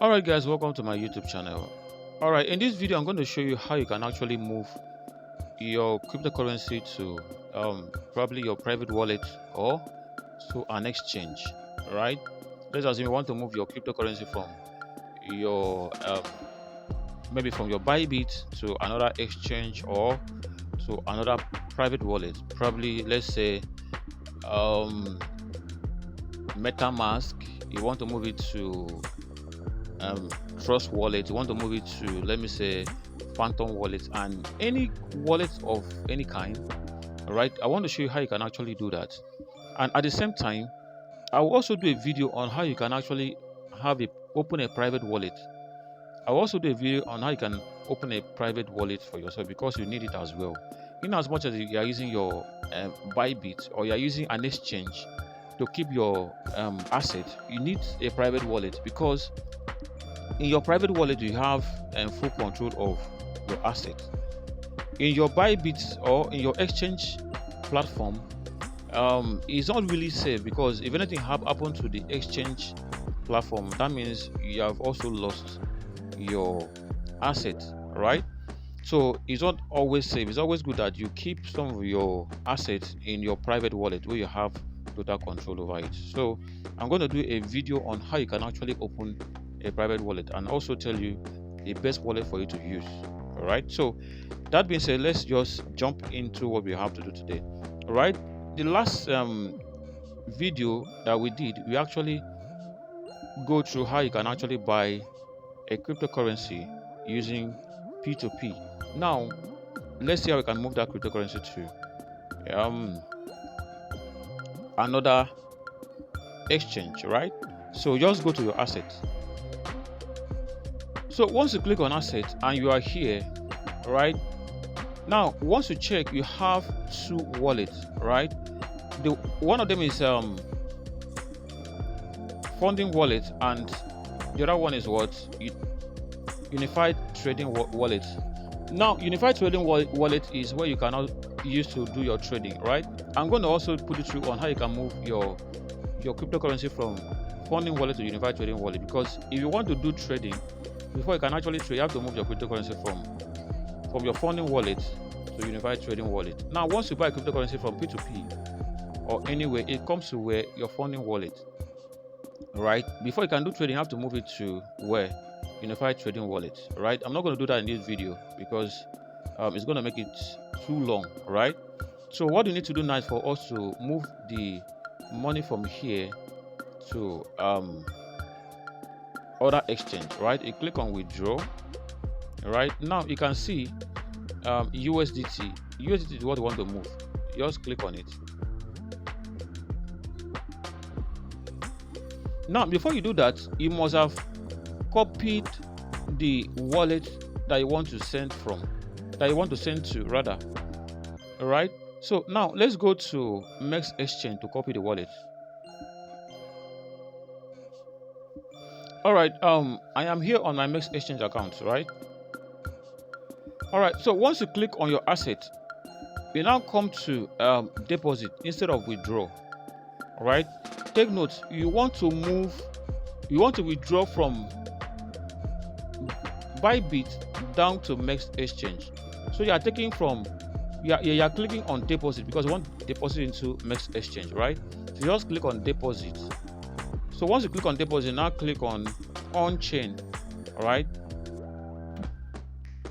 Alright guys, welcome to my YouTube channel. Alright, in this video I'm going to show you how you can actually move your cryptocurrency to probably your private wallet or to an exchange. Alright, let's assume you want to move your cryptocurrency from your maybe from your Bybit to another exchange or to another private wallet. Probably let's say um, MetaMask. You want to move it to um, Trust Wallet. You want to move it to, let me say, Phantom Wallet, and any wallet of any kind. All right, I want to show you how you can actually do that, and at the same time I will also do a video on how you can actually open a private wallet. I will also do a video on how you can open a private wallet for yourself, because you need it as well. In as much as you are using your Bybit or you are using an exchange to keep your asset, you need a private wallet, because in your private wallet you have full control of your assets. In your Bybit or in your exchange platform, it's not really safe, because if anything happen to the exchange platform, that means you have also lost your asset, right? So it's not always safe. It's always good that you keep some of your assets in your private wallet where you have total control over it. So I'm going to do a video on how you can actually open a private wallet and also tell you the best wallet for you to use. All right, so that being said, let's just jump into what we have to do today. All right, the last video that we did, we actually go through how you can actually buy a cryptocurrency using P2P. Now let's see how we can move that cryptocurrency to another exchange, right? So just go to your assets. So once you click on asset and you are here, right? Now once you check, you have two wallets, right? The one of them is funding wallet, and the other one is what? Unified trading wallet. Now unified trading wallet is where you cannot use to do your trading, right? I'm going to also put it through on how you can move your cryptocurrency from funding wallet to unified trading wallet, because if you want to do trading, before you can actually trade, you have to move your cryptocurrency from your funding wallet to unified trading wallet. Now once you buy cryptocurrency from P2P or anywhere, it comes to where your funding wallet, right? Before you can do trading, you have to move it to where unified trading wallet, right? I'm not going to do that in this video because it's going to make it too long, right? So what you need to do now is for us to move the money from here to other exchange, right? You click on withdraw. Right now you can see USDT is what you want to move. Just click on it. Now before you do that, you must have copied the wallet that you want to send to rather. All right, so now let's go to Mex Exchange to copy the wallet. All right, I am here on my Mex Exchange account, right? All right, so once you click on your asset, you now come to deposit instead of withdraw. All right, take note, you want to withdraw from Bybit down to Mex Exchange. So you are taking from you are clicking on deposit because you want to deposit into Mex Exchange, right? So just click on deposit. So once you click on deposit, now click on on-chain. All right,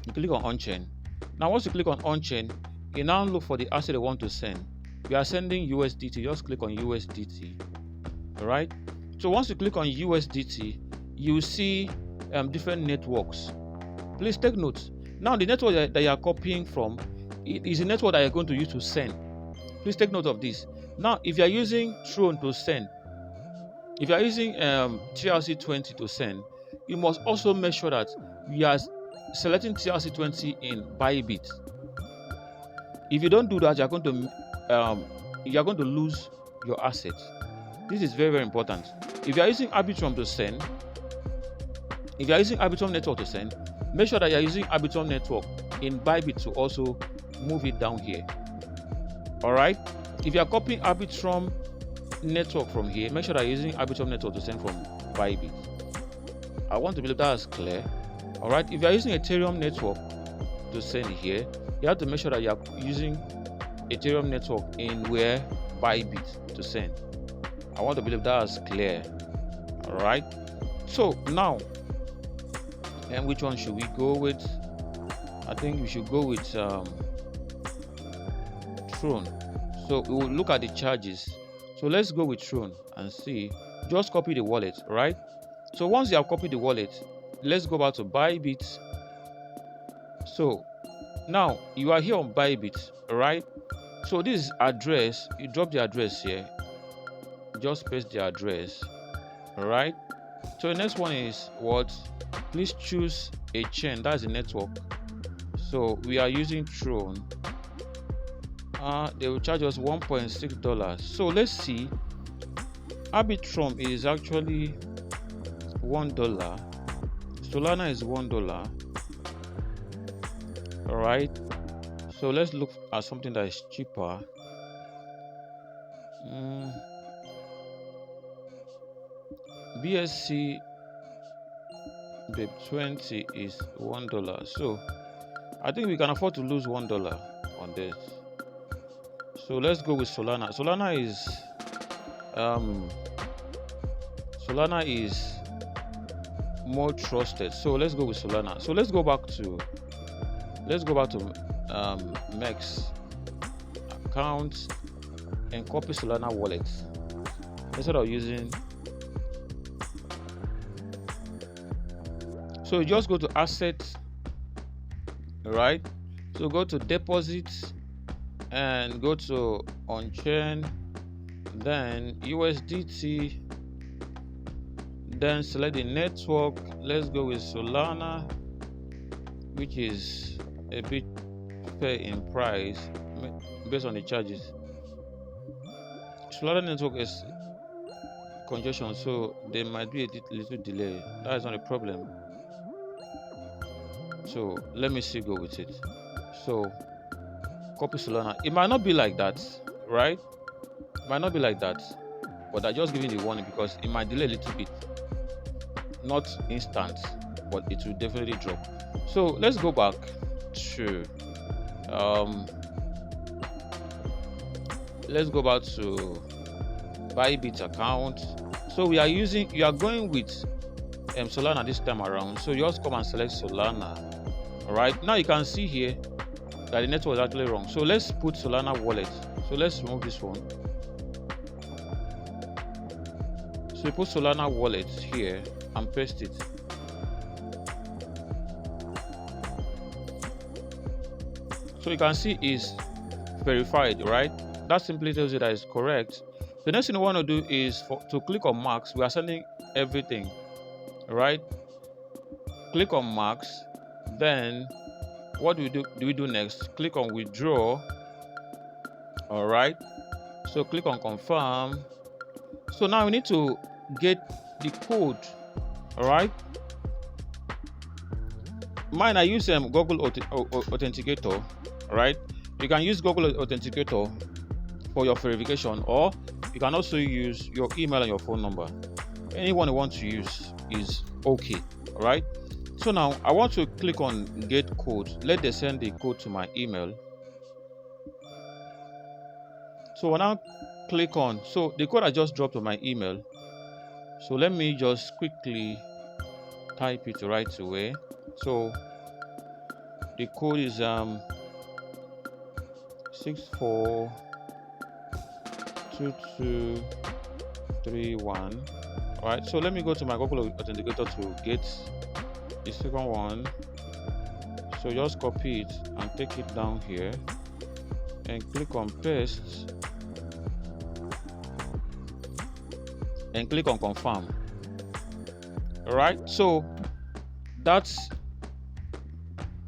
you click on on-chain. Now once you click on on-chain, you now look for the asset you want to send. We are sending USDT. Just click on USDT. All right, so once you click on USDT, you see different networks. Please take note. Now the network that you are copying from, it is a network that you're going to use to send. Please take note of this. Now if you are using Tron to send, if you are using TRC20 to send, you must also make sure that you are selecting TRC20 in Bybit. If you don't do that, you are going to lose your asset. This is very, very important. If you are using Arbitrum to send, if you are using Arbitrum network to send, make sure that you are using Arbitrum network in Bybit to also move it down here. All right, if you are copying Arbitrum network from here, make sure that you're using Arbitrum network to send from Bybit. I want to believe that is clear. All right. If you are using Ethereum network to send here, you have to make sure that you are using Ethereum network in where Bybit to send. I want to believe that is clear. All right. So now, and which one should we go with? I think we should go with Tron. So we will look at the charges. So let's go with Tron and see. Just copy the wallet, right? So once you have copied the wallet, let's go back to Bybit. So now you are here on Bybit, right? So this address, you drop the address here. Just paste the address, all right? So the next one is what? Please choose a chain. That's the network. So we are using Tron. They will charge us $1.6. So let's see. Arbitrum is actually $1. Solana is $1. All right. So let's look at something that is cheaper. BSC Babe 20 is $1. So I think we can afford to lose $1 on this. So let's go with Solana. Solana is more trusted. So let's go with Solana. So let's go back to Mex account and copy Solana wallet instead of using. So you just go to assets, right? So go to deposits and go to on-chain, then USDT, then select the network. Let's go with Solana, which is a bit fair in price based on the charges. Solana network is congestion, so there might be a little delay. That is not a problem. So let me see, go with it. So copy Solana. It might not be like that, right? It might not be like that, but I just giving the warning because it might delay a little bit. Not instant, but it will definitely drop. So let's go back to Bybit account. So you are going with Solana this time around. So you just come and select Solana. All right, now you can see here that the network is actually wrong. So let's put Solana wallet. So let's remove this one. So we put Solana wallet here and paste it. So you can see it's verified, right? That simply tells you that it's correct. The next thing you want to do is to click on marks. We are sending everything, right? Click on marks. Then what do we do next? Click on withdraw. All right. So click on confirm. So now we need to get the code. All right. Mine, I use Google Authenticator. Right. You can use Google Authenticator for your verification, or you can also use your email and your phone number. Anyone you want to use is okay. All right. So now I want to click on get code. Let them send the code to my email. So when I click on, so the code I just dropped on my email. So let me just quickly type it right away. So the code is 642231. All right. So let me go to my Google Authenticator to get the second one. So just copy it and take it down here and click on paste and click on confirm. All right, so that's,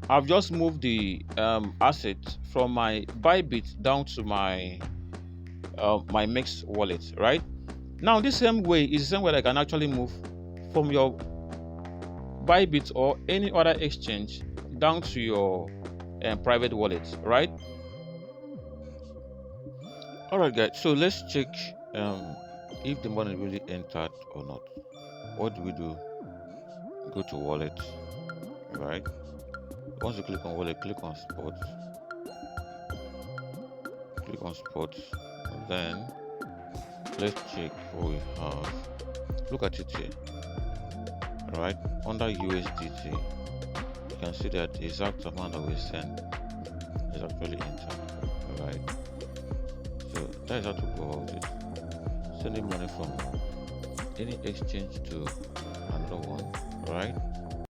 I've just moved the asset from my Bybit down to my my Mix wallet. Right now, this same way is the same way I can actually move from your Bybit or any other exchange down to your private wallet, right? All right, guys. So let's check if the money really entered or not. What do we do? go to wallet, right? Once you click on wallet, click on sports, and then let's check what we have. Look at it here, right? Under USDT, you can see that the exact amount that we send is actually entered, right? So that is how to go about it. Sending money from any exchange to another one, right?